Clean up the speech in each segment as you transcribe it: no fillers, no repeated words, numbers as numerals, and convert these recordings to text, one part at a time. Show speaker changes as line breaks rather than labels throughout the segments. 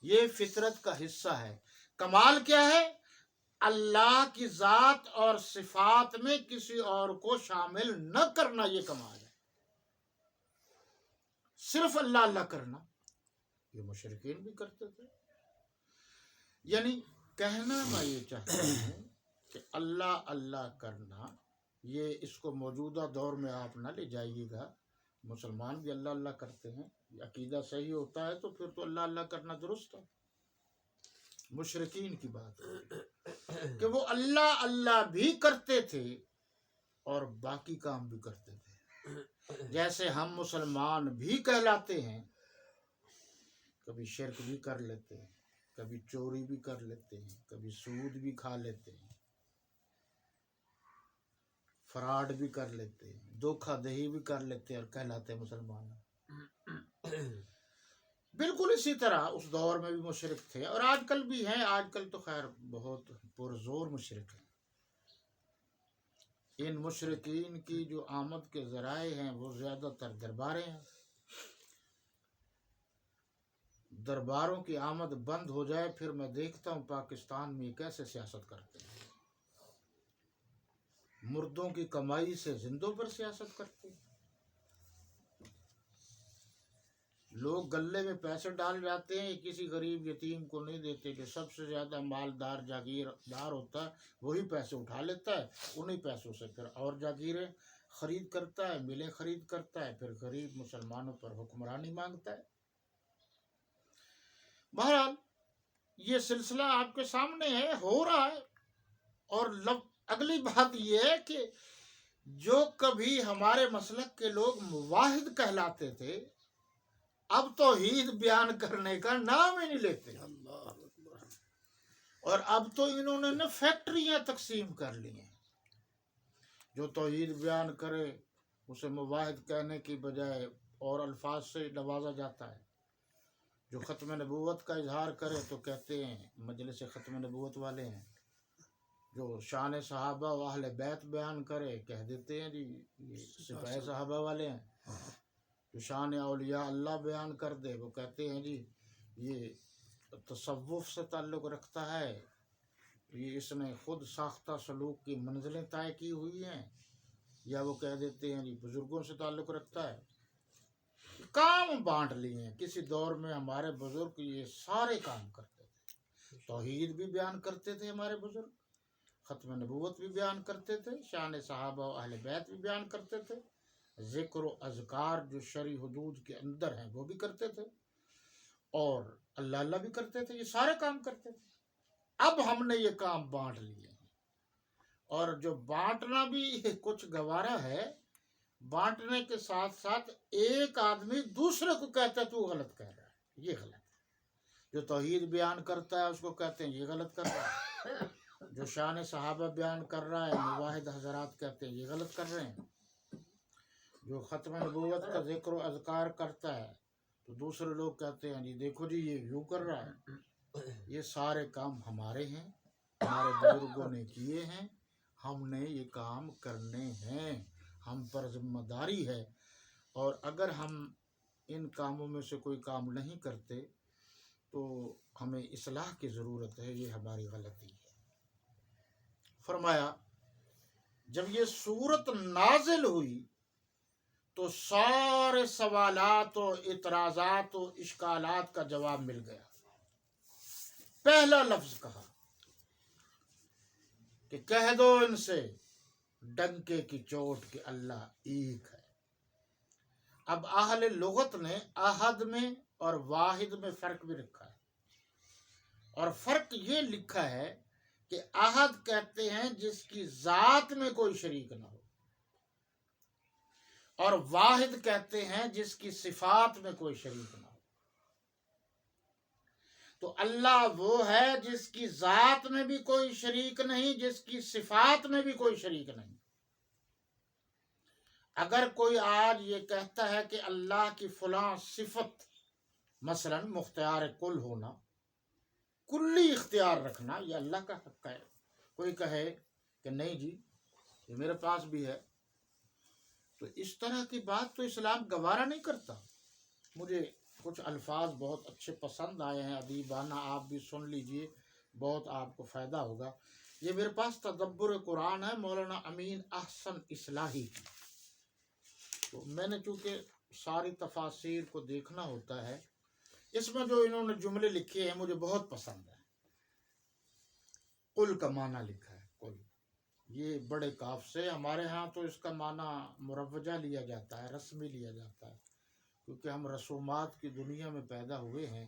یہ فطرت کا حصہ ہے۔ کمال کیا ہے؟ اللہ کی ذات اور صفات میں کسی اور کو شامل نہ کرنا، یہ کمال ہے۔ صرف اللہ اللہ کرنا یہ مشرکین بھی کرتے تھے۔ یعنی کہنا میں یہ چاہتا ہوں کہ اللہ اللہ کرنا، یہ اس کو موجودہ دور میں آپ نہ لے جائیے گا۔ مسلمان بھی اللہ اللہ کرتے ہیں، عقیدہ صحیح ہوتا ہے تو پھر تو اللہ اللہ کرنا درست ہے۔ مشرکین کی بات ہے کہ وہ اللہ اللہ بھی کرتے تھے اور باقی کام بھی کرتے تھے۔ جیسے ہم مسلمان بھی کہلاتے ہیں، کبھی شرک بھی کر لیتے ہیں، کبھی چوری بھی کر لیتے ہیں، کبھی سود بھی کھا لیتے ہیں، فراڈ بھی کر لیتے ہیں، دھوکہ دہی بھی کر لیتے ہیں اور کہلاتے ہیں مسلمان۔ بالکل اسی طرح اس دور میں بھی مشرک تھے اور آج کل بھی ہیں۔ آج کل تو خیر بہت پرزور مشرک ہیں۔ ان مشرکین کی جو آمد کے ذرائع ہیں وہ زیادہ تر درباریں ہیں۔ درباروں کی آمد بند ہو جائے پھر میں دیکھتا ہوں پاکستان میں کیسے سیاست کرتے ہیں۔ مردوں کی کمائی سے زندوں پر سیاست کرتے ہیں۔ لوگ گلے میں پیسے ڈال جاتے ہیں، کسی غریب یتیم کو نہیں دیتے کہ سب سے زیادہ مالدار جاگیردار ہوتا ہے وہی پیسے اٹھا لیتا ہے، انہیں پیسوں سے پھر اور جاگیریں خرید کرتا ہے، ملیں خرید کرتا ہے، پھر غریب مسلمانوں پر حکمرانی مانگتا ہے۔ بہرحال یہ سلسلہ آپ کے سامنے ہے، ہو رہا ہے۔ اور اگلی بات یہ ہے کہ جو کبھی ہمارے مسلک کے لوگ مواحد کہلاتے تھے اب توحید بیان کرنے کا نام ہی نہیں لیتے، اور اب تو انہوں نے فیکٹریاں تقسیم کر لی ہیں۔ جو توحید بیان کرے اسے مواحد کہنے کی بجائے اور الفاظ سے نوازا جاتا ہے۔ جو ختم نبوت کا اظہار کرے تو کہتے ہیں مجلس ختم نبوت والے ہیں۔ جو شان صحابہ و اہل بیت بیان کرے کہہ دیتے ہیں جی یہ سپاہ صحابہ والے ہیں۔ جو شان اولیاء اللہ بیان کر دے وہ کہتے ہیں جی یہ تصوف سے تعلق رکھتا ہے، یہ اس نے خود ساختہ سلوک کی منزلیں طے کی ہوئی ہیں، یا وہ کہہ دیتے ہیں جی بزرگوں سے تعلق رکھتا ہے۔ کام بانٹ لیے ہیں۔ کسی دور میں ہمارے بزرگ یہ سارے کام کرتے تھے، توحید بھی بیان کرتے تھے ہمارے بزرگ، ختم نبوت بھی بیان کرتے تھے، شان صحابہ و اہل بیت بھی بیان کرتے تھے، ذکر و اذکار جو شرعی حدود کے اندر ہیں وہ بھی کرتے تھے، اور اللہ اللہ بھی کرتے تھے، یہ سارے کام کرتے تھے۔ اب ہم نے یہ کام بانٹ لیے ہیں، اور جو بانٹنا بھی کچھ گوارا ہے، بانٹنے کے ساتھ ساتھ ایک آدمی دوسرے کو کہتا ہے تو غلط کہہ رہا ہے، یہ غلط ہے۔ جو توحید بیان کرتا ہے اس کو کہتے ہیں یہ غلط کر رہا ہے۔ جو شان صحابہ بیان کر رہا ہے مواحد حضرات کہتے ہیں یہ غلط کر رہے ہیں۔ جو ختم نبوت کا ذکر و اذکار کرتا ہے تو دوسرے لوگ کہتے ہیں جی دیکھو جی یہ یوں کر رہا ہے۔ یہ سارے کام ہمارے ہیں، ہمارے بزرگوں نے کیے ہیں، ہم نے یہ کام کرنے ہیں، ہم پر ذمہ داری ہے، اور اگر ہم ان کاموں میں سے کوئی کام نہیں کرتے تو ہمیں اصلاح کی ضرورت ہے، یہ ہماری غلطی ہے۔ فرمایا جب یہ صورت نازل ہوئی تو سارے سوالات و اعتراضات و اشکالات کا جواب مل گیا۔ پہلا لفظ کہا کہ کہہ دو ان سے ڈنکے کی چوٹ کہ اللہ ایک ہے۔ اب اہل لغت نے احد میں اور واحد میں فرق بھی رکھا ہے، اور فرق یہ لکھا ہے کہ احد کہتے ہیں جس کی ذات میں کوئی شریک نہ ہو، اور واحد کہتے ہیں جس کی صفات میں کوئی شریک نہ ہو۔ تو اللہ وہ ہے جس کی ذات میں بھی کوئی شریک نہیں، جس کی صفات میں بھی کوئی شریک نہیں۔ اگر کوئی آج یہ کہتا ہے کہ اللہ کی فلاں صفت، مثلا مختار کل ہونا، کلی اختیار رکھنا، یہ اللہ کا حق ہے، کوئی کہے کہ نہیں جی یہ میرے پاس بھی ہے، تو اس طرح کی بات تو اسلام گوارا نہیں کرتا۔ مجھے کچھ الفاظ بہت اچھے پسند آئے ہیں ادیبانہ، آپ بھی سن لیجئے، بہت آپ کو فائدہ ہوگا۔ یہ میرے پاس تدبر قرآن ہے مولانا امین احسن اصلاحی کی، تو میں نے چونکہ ساری تفاسیر کو دیکھنا ہوتا ہے، اس میں جو انہوں نے جملے لکھے ہیں مجھے بہت پسند ہے۔ قل کا معنی لکھا ہے، قل، یہ بڑے کاف سے، ہمارے ہاں تو اس کا معنی مروجہ لیا جاتا ہے، رسمی لیا جاتا ہے، کیونکہ ہم رسومات کی دنیا میں پیدا ہوئے ہیں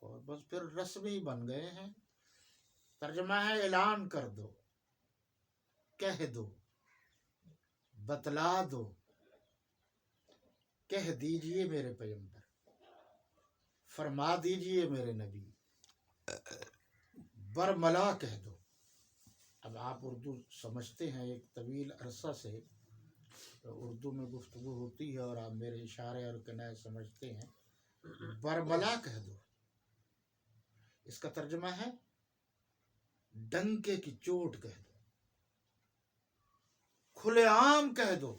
اور بس پھر رسمی بن گئے ہیں۔ ترجمہ ہے اعلان کر دو، کہہ دو، بتلا دو، کہہ دیجئے میرے پیغمبر، فرما دیجئے میرے نبی، برملا کہہ دو۔ اب آپ اردو سمجھتے ہیں، ایک طویل عرصہ سے اردو میں گفتگو ہوتی ہے اور آپ میرے اشارے اور کنائے سمجھتے ہیں۔ برملا کہہ دو، اس کا ترجمہ ہے ڈنکے کی چوٹ کہہ دو، کھلے عام کہہ دو،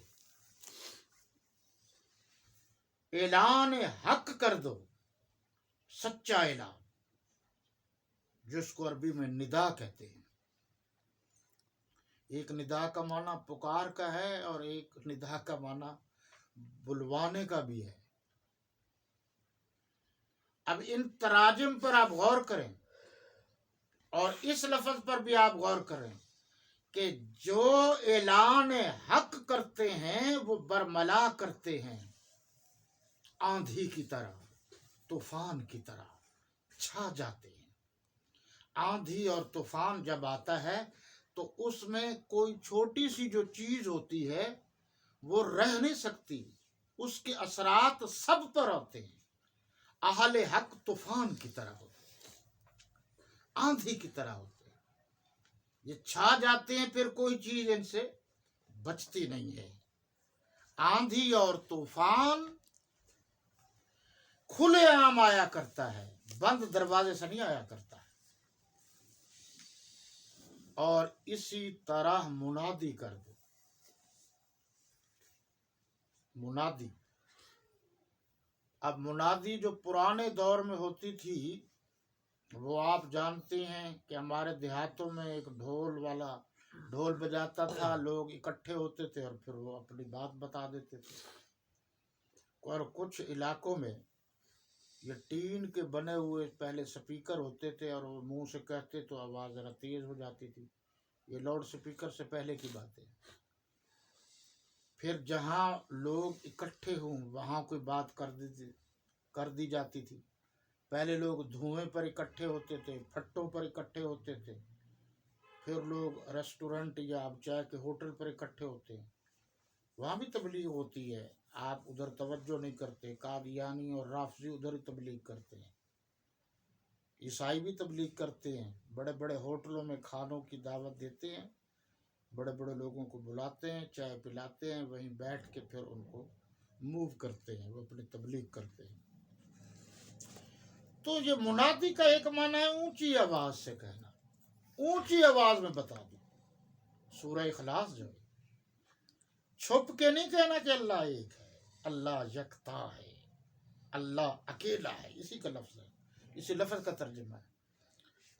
اعلان حق کر دو، سچا اعلان، جس کو عربی میں ندا کہتے ہیں۔ ایک ندا کا معنی پکار کا ہے اور ایک ندا کا معنی بلوانے کا بھی ہے۔ اب ان تراجم پر آپ غور کریں اور اس لفظ پر بھی آپ غور کریں کہ جو اعلان حق کرتے ہیں وہ برملا کرتے ہیں، آندھی کی طرح، طوفان کی طرح چھا جاتے ہیں۔ آندھی اور طوفان جب آتا ہے تو اس میں کوئی چھوٹی سی جو چیز ہوتی ہے وہ رہ نہیں سکتی، اس کے اثرات سب پر ہوتے ہیں۔ اہل حق طوفان کی طرح ہوتے ہیں، آندھی کی طرح ہوتے ہیں، یہ چھا جاتے ہیں، پھر کوئی چیز ان سے بچتی نہیں ہے۔ آندھی اور طوفان کھلے عام آیا کرتا ہے، بند دروازے سے نہیں آیا کرتا ہے۔ اور اسی طرح منادی کر دو، منادی، اب منادی جو پرانے دور میں ہوتی تھی وہ آپ جانتے ہیں کہ ہمارے دیہاتوں میں ایک ڈھول والا ڈھول بجاتا تھا، لوگ اکٹھے ہوتے تھے اور پھر وہ اپنی بات بتا دیتے تھے۔ اور کچھ علاقوں میں یہ ٹین کے بنے ہوئے پہلے سپیکر ہوتے تھے اور وہ منہ سے کہتے تو آواز ذرا تیز ہو جاتی تھی، یہ لاؤڈ سپیکر سے پہلے کی بات ہے۔ پھر جہاں لوگ اکٹھے ہوں وہاں کوئی بات کر دی جاتی تھی۔ پہلے لوگ دھوئیں پر اکٹھے ہوتے تھے، پھٹوں پر اکٹھے ہوتے تھے، پھر لوگ ریسٹورنٹ یا اب چائے کے ہوٹل پر اکٹھے ہوتے ہیں، وہاں بھی تبلیغ ہوتی ہے، آپ ادھر توجہ نہیں کرتے۔ قادیانی اور رافضی ادھر ہی تبلیغ کرتے ہیں، عیسائی بھی تبلیغ کرتے ہیں، بڑے بڑے ہوٹلوں میں کھانوں کی دعوت دیتے ہیں، بڑے بڑے لوگوں کو بلاتے ہیں، چائے پلاتے ہیں، وہیں بیٹھ کے پھر ان کو موو کرتے ہیں، وہ اپنی تبلیغ کرتے ہیں۔ تو یہ منادی کا ایک معنی ہے اونچی آواز سے کہنا، اونچی آواز میں بتا دو۔ سورہ اخلاص جو ہے، چھپ کے نہیں کہنا کہ اللہ ایک ہے، اللہ یکتا ہے، اللہ اکیلا ہے، اسی کا لفظ ہے، اسی لفظ کا ترجمہ ہے۔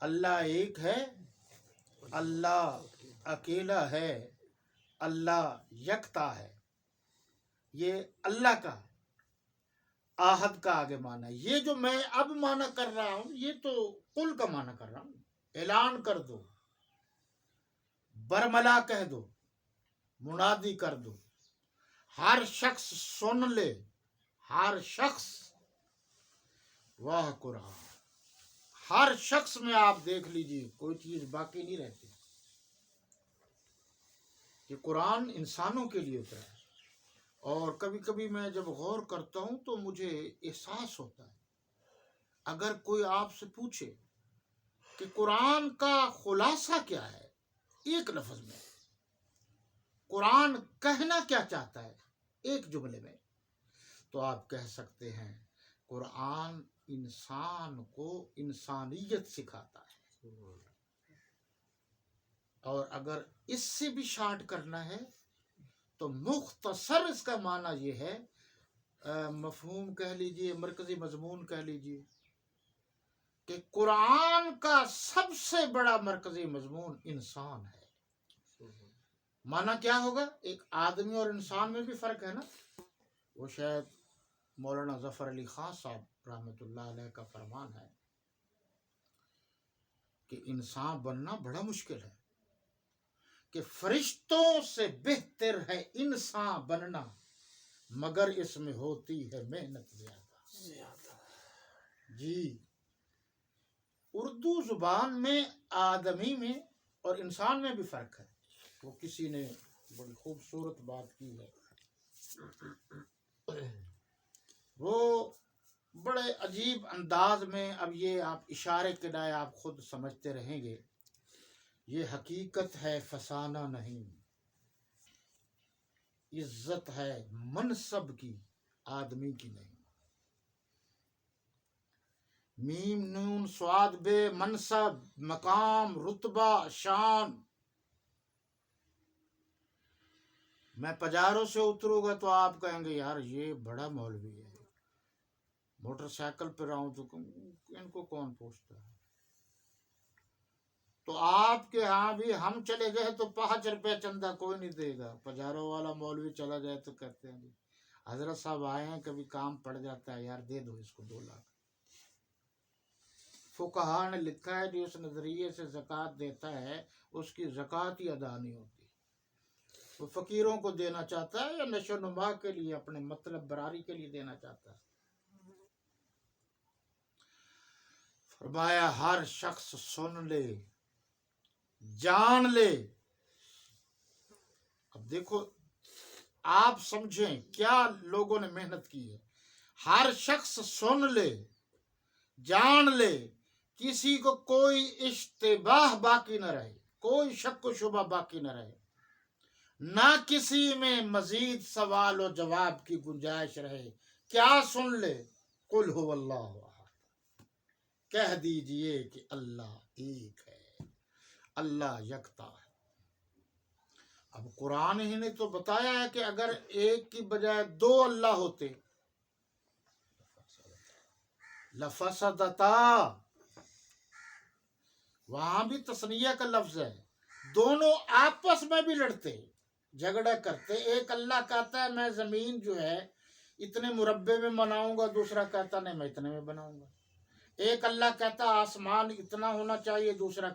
اللہ ایک ہے، اللہ اکیلا ہے، اللہ یکتا ہے، یہ اللہ کا آہد کا آگے معنی ہے۔ یہ جو میں اب معنی کر رہا ہوں یہ تو قل کا معنی کر رہا ہوں، اعلان کر دو، برملا کہہ دو، منادی کر دو، ہر شخص سن لے، ہر شخص، واہ قرآن، ہر شخص میں آپ دیکھ لیجئے کوئی چیز باقی نہیں رہتی۔ کہ قرآن انسانوں کے لیے اترا ہے، اور کبھی کبھی میں جب غور کرتا ہوں تو مجھے احساس ہوتا ہے، اگر کوئی آپ سے پوچھے کہ قرآن کا خلاصہ کیا ہے، ایک لفظ میں قرآن کہنا کیا چاہتا ہے ایک جملے میں، تو آپ کہہ سکتے ہیں قرآن انسان کو انسانیت سکھاتا ہے۔ اور اگر اس سے بھی شارٹ کرنا ہے تو مختصر اس کا معنی یہ ہے مفہوم کہہ لیجئے، مرکزی مضمون کہہ لیجئے کہ قرآن کا سب سے بڑا مرکزی مضمون انسان ہے۔ معنی کیا ہوگا؟ ایک آدمی اور انسان میں بھی فرق ہے نا۔ وہ شاید مولانا ظفر علی خان صاحب رحمۃ اللہ علیہ کا فرمان ہے کہ انسان بننا بڑا مشکل ہے، کہ فرشتوں سے بہتر ہے انسان بننا، مگر اس میں ہوتی ہے محنت زیادہ۔ جی، اردو زبان میں آدمی میں اور انسان میں بھی فرق ہے۔ وہ کسی نے بڑی خوبصورت بات کی ہے، وہ بڑے عجیب انداز میں، اب یہ آپ اشارے کے دائیں آپ خود سمجھتے رہیں گے، یہ حقیقت ہے فسانہ نہیں، عزت ہے منصب کی، آدمی کی نہیں۔ میم نون صاد بے، منصب، مقام، رتبہ، شان۔ میں پجاروں سے اتروں گا تو آپ کہیں گے یار یہ بڑا مولوی ہے، موٹر سائیکل پہ رہوں تو ان کو کون پوچھتا ہے۔ تو آپ کے ہاں بھی ہم چلے گئے تو 5 روپے چندہ کوئی نہیں دے گا، پجاروں والا مولوی چلا جائے تو کہتے ہیں حضرت صاحب آئے ہیں، کبھی کام پڑ جاتا ہے یار دے دو اس کو 2 لاکھ۔ فقہا نے لکھا ہے جو اس نظریے سے زکوٰۃ دیتا ہے اس کی زکوٰۃ ہی ادا نہیں ہوتی۔ وہ فقیروں کو دینا چاہتا ہے یا نشو و نما کے لیے، اپنے مطلب براری کے لیے دینا چاہتا ہے؟ فرمایا ہر شخص سن لے، جان لے۔ اب دیکھو آپ سمجھیں کیا لوگوں نے محنت کی ہے۔ ہر شخص سن لے، جان لے، کسی کو کوئی اشتباہ باقی نہ رہے، کوئی شک و شبہ باقی نہ رہے، نہ کسی میں مزید سوال و جواب کی گنجائش رہے۔ کیا سن لے؟ قل هو اللہ احد، کہہ دیجئے کہ اللہ ایک ہے، اللہ یکتا ہے۔ اب قرآن ہی نے تو بتایا ہے کہ اگر ایک کی بجائے 2 اللہ ہوتے لفسدتا، وہاں بھی تثنیہ کا لفظ ہے، دونوں آپس میں بھی لڑتے، جھگڑا کرتے۔ ایک اللہ کہتا ہے میں زمین جو ہے اتنے مربع میں بناؤں گا، دوسرا کہتا نہیں میں اتنے میں بناؤں گا۔ ایک اللہ کہتا آسمان اتنا ہونا چاہیے، دوسرا